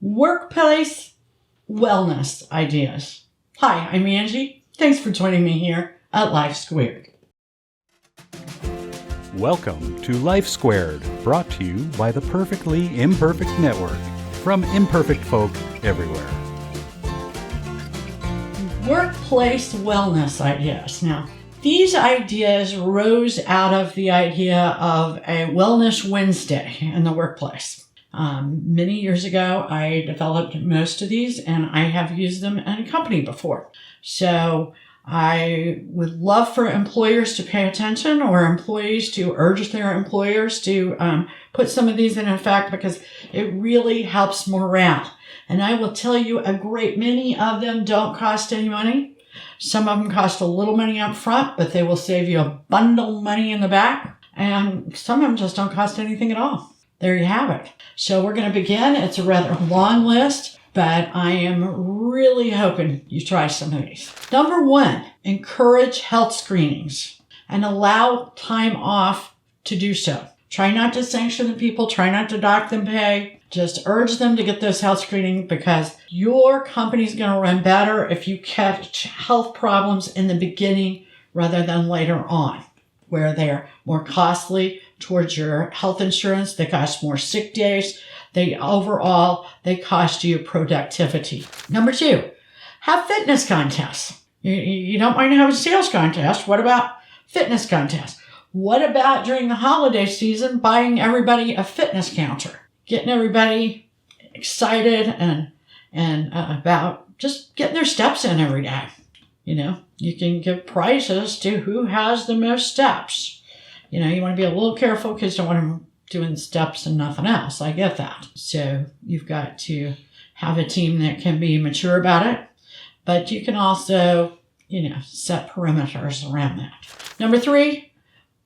Workplace wellness ideas. Hi, I'm Angie. Thanks for joining me here at Life Squared. Welcome to Life Squared, brought to you by the Perfectly Imperfect Network, from imperfect folk everywhere. Workplace wellness ideas. Now, these ideas rose out of the idea of a Wellness Wednesday in the workplace. Many years ago, I developed most of these, and I have used them in a company before. So I would love for employers to pay attention, or employees to urge their employers to put some of these in effect, because it really helps morale. And I will tell you, a great many of them don't cost any money. Some of them cost a little money up front, but they will save you a bundle of money in the back. And some of them just don't cost anything at all. There you have it. So we're going to begin. It's a rather long list, but I am really hoping you try some of these. Number 1, encourage health screenings and allow time off to do so. Try not to sanction the people. Try not to dock them pay. Just urge them to get those health screenings, because your company's going to run better if you catch health problems in the beginning rather than later on, where they're more costly towards your health insurance. They cost more sick days. They cost you productivity. Number 2, have fitness contests. You don't mind having a sales contest. What about fitness contests? What about during the holiday season, buying everybody a fitness counter? Getting everybody excited and about just getting their steps in every day. You know, you can give prizes to who has the most steps. You know, you want to be a little careful because you don't want them doing steps and nothing else. I get that. So you've got to have a team that can be mature about it. But you can also, set perimeters around that. Number 3,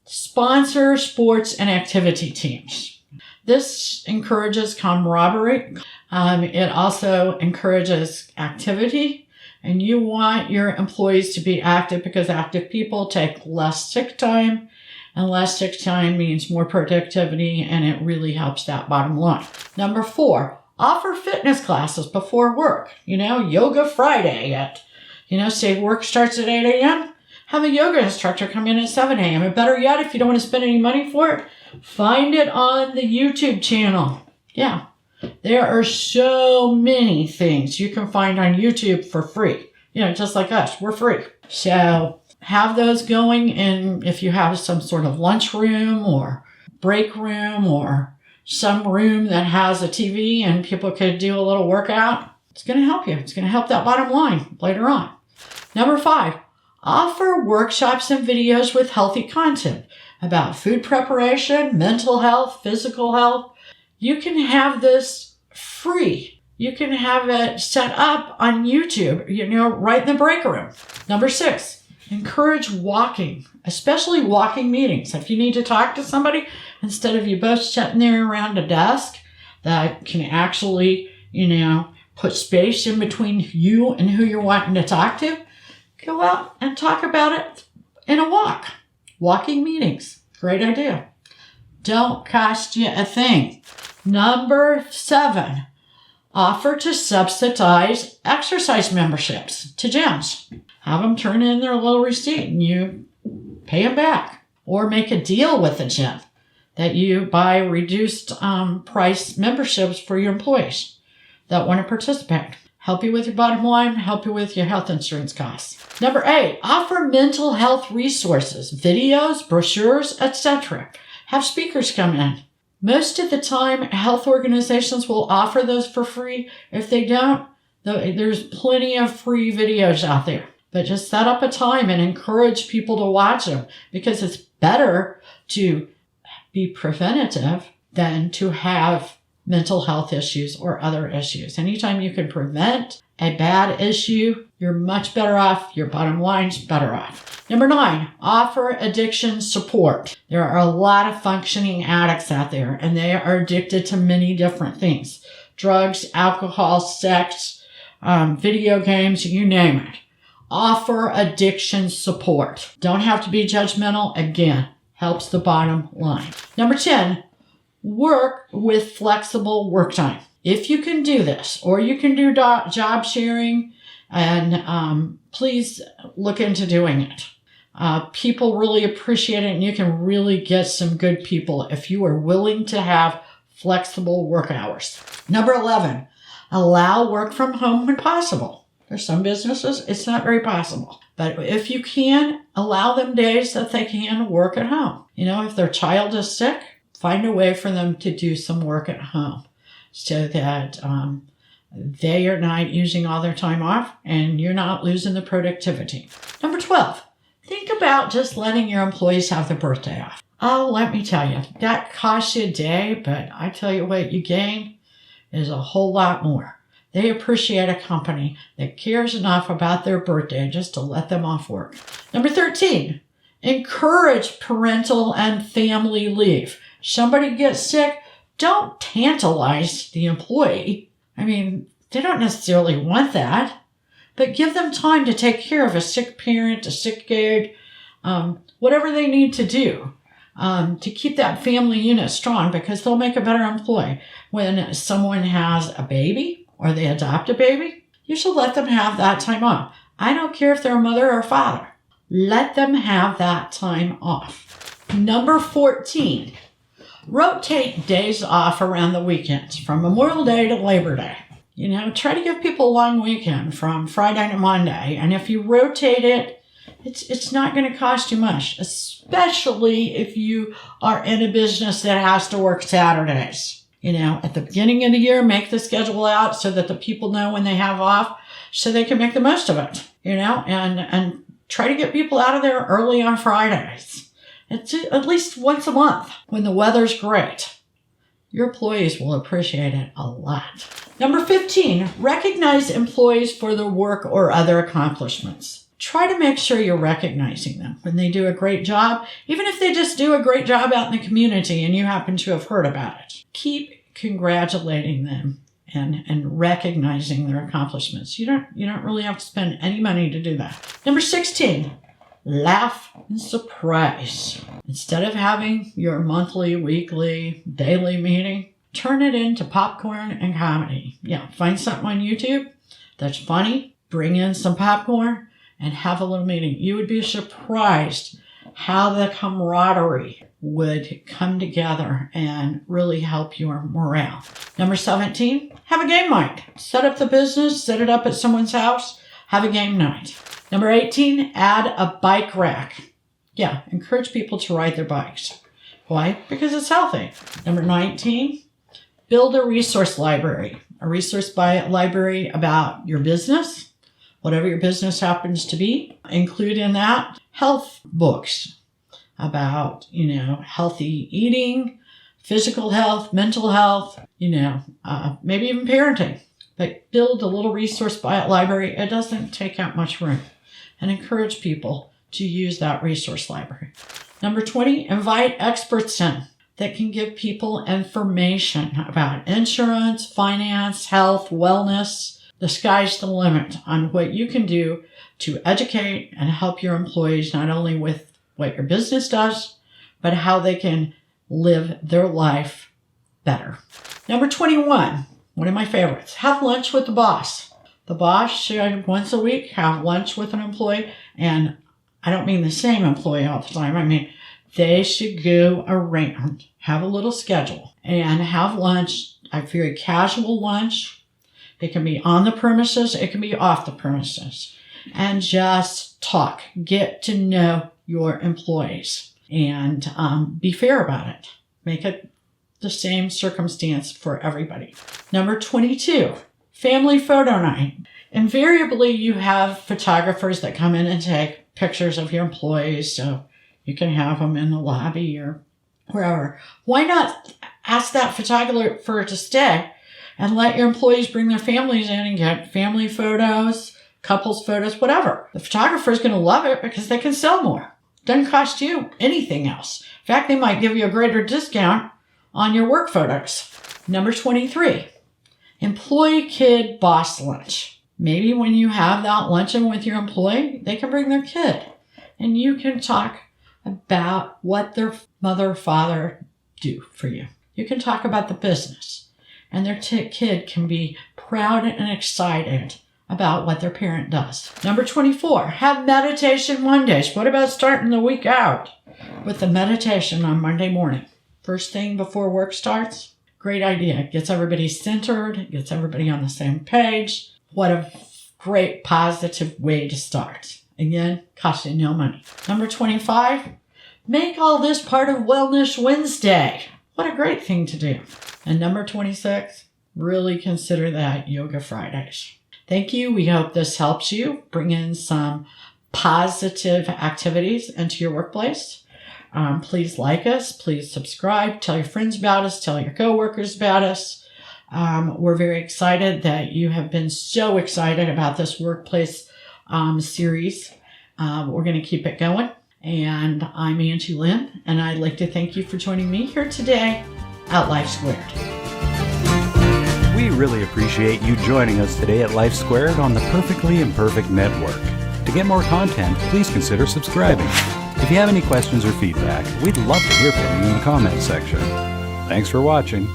sponsor sports and activity teams. This encourages camaraderie. It also encourages activity. And you want your employees to be active, because active people take less sick time. And less sick time means more productivity, and it really helps that bottom line. Number 4, offer fitness classes before work. Yoga Friday at, say work starts at 8 a.m. Have a yoga instructor come in at 7 a.m. And better yet, if you don't want to spend any money for it, find it on the YouTube channel. Yeah, there are so many things you can find on YouTube for free. Just like us, we're free. So have those going, and if you have some sort of lunch room or break room or some room that has a TV and people could do a little workout, it's going to help you. It's going to help that bottom line later on. Number 5, offer workshops and videos with healthy content about food preparation, mental health, physical health. You can have this free. You can have it set up on YouTube, right in the break room. Number 6, encourage walking, especially walking meetings. If you need to talk to somebody, instead of you both sitting there around a desk, that can actually, put space in between you and who you're wanting to talk to, go out and talk about it in a walk. Walking meetings. Great idea. Don't cost you a thing. Number 7, offer to subsidize exercise memberships to gyms. Have them turn in their little receipt and you pay them back. Or make a deal with the gym that you buy reduced price memberships for your employees that want to participate. Help you with your bottom line, help you with your health insurance costs. Number 8, offer mental health resources, videos, brochures, etc. Have speakers come in. Most of the time, health organizations will offer those for free. If they don't, there's plenty of free videos out there. But just set up a time and encourage people to watch them, because it's better to be preventative than to have mental health issues or other issues. Anytime you can prevent a bad issue, you're much better off. Your bottom line's better off. Number 9, offer addiction support. There are a lot of functioning addicts out there, and they are addicted to many different things. Drugs, alcohol, sex, video games, you name it. Offer addiction support. Don't have to be judgmental. Again, helps the bottom line. Number 10, work with flexible work time. If you can do this, or you can do job sharing, and please look into doing it. People really appreciate it, and you can really get some good people if you are willing to have flexible work hours. Number 11, allow work from home when possible. There's some businesses, it's not very possible. But if you can, allow them days that they can work at home. If their child is sick, find a way for them to do some work at home so that they are not using all their time off and you're not losing the productivity. Number 12, think about just letting your employees have their birthday off. Oh, let me tell you, that costs you a day, but I tell you what you gain is a whole lot more. They appreciate a company that cares enough about their birthday just to let them off work. Number 13, encourage parental and family leave. Somebody gets sick, don't tantalize the employee. They don't necessarily want that, but give them time to take care of a sick parent, a sick kid, whatever they need to do to keep that family unit strong, because they'll make a better employee. When someone has a baby or they adopt a baby, you should let them have that time off. I don't care if they're a mother or a father. Let them have that time off. Number 14, rotate days off around the weekends from Memorial Day to Labor Day. Try to give people a long weekend from Friday to Monday. And if you rotate it, it's not going to cost you much, especially if you are in a business that has to work Saturdays. At the beginning of the year, make the schedule out so that the people know when they have off so they can make the most of it, and try to get people out of there early on Fridays. It's at least once a month when the weather's great. Your employees will appreciate it a lot. Number 15, recognize employees for their work or other accomplishments. Try to make sure you're recognizing them when they do a great job, even if they just do a great job out in the community and you happen to have heard about it. Keep congratulating them and recognizing their accomplishments. You don't really have to spend any money to do that. Number 16, laugh and surprise. Instead of having your monthly, weekly, daily meeting, turn it into popcorn and comedy. Find something on YouTube that's funny, bring in some popcorn, and have a little meeting. You would be surprised how the camaraderie would come together and really help your morale. Number 17, have a game night. Set up the business, set it up at someone's house, have a game night. Number 18, add a bike rack. Encourage people to ride their bikes. Why? Because it's healthy. Number 19, build a resource library. A resource library about your business, whatever your business happens to be. Include in that health books about, healthy eating, physical health, mental health, maybe even parenting. But build a little resource library. It doesn't take up much room. And encourage people to use that resource library. Number 20, invite experts in that can give people information about insurance, finance, health, wellness. The sky's the limit on what you can do to educate and help your employees, not only with what your business does, but how they can live their life better. Number 21, one of my favorites, have lunch with the boss. The boss should once a week have lunch with an employee, and I don't mean the same employee all the time. They should go around, have a little schedule, and have lunch, a very casual lunch. It can be on the premises, it can be off the premises, and just talk. Get to know your employees and be fair about it. Make it the same circumstance for everybody. Number 22, family photo night. Invariably, you have photographers that come in and take pictures of your employees, so you can have them in the lobby or wherever. Why not ask that photographer to stay and let your employees bring their families in and get family photos, couples photos, whatever. The photographer is going to love it because they can sell more. Doesn't cost you anything else. In fact, they might give you a greater discount on your work photos. Number 23, employee kid boss lunch. Maybe when you have that luncheon with your employee, they can bring their kid and you can talk about what their mother or father do for you. You can talk about the business and their kid can be proud and excited about what their parent does. Number 24, have meditation Mondays. What about starting the week out with the meditation on Monday morning? First thing before work starts? Great idea. It gets everybody centered, gets everybody on the same page. What a great positive way to start. Again, costs you no money. Number 25, make all this part of Wellness Wednesday. What a great thing to do. And number 26, really consider that Yoga Fridays. Thank you. We hope this helps you bring in some positive activities into your workplace. Please like us. Please subscribe. Tell your friends about us. Tell your coworkers about us. We're very excited that you have been so excited about this workplace series. We're going to keep it going. And I'm Angie Lynn, and I'd like to thank you for joining me here today at Life Squared. We really appreciate you joining us today at Life Squared on the Perfectly Imperfect Network. To get more content, please consider subscribing. If you have any questions or feedback, we'd love to hear from you in the comments section. Thanks for watching.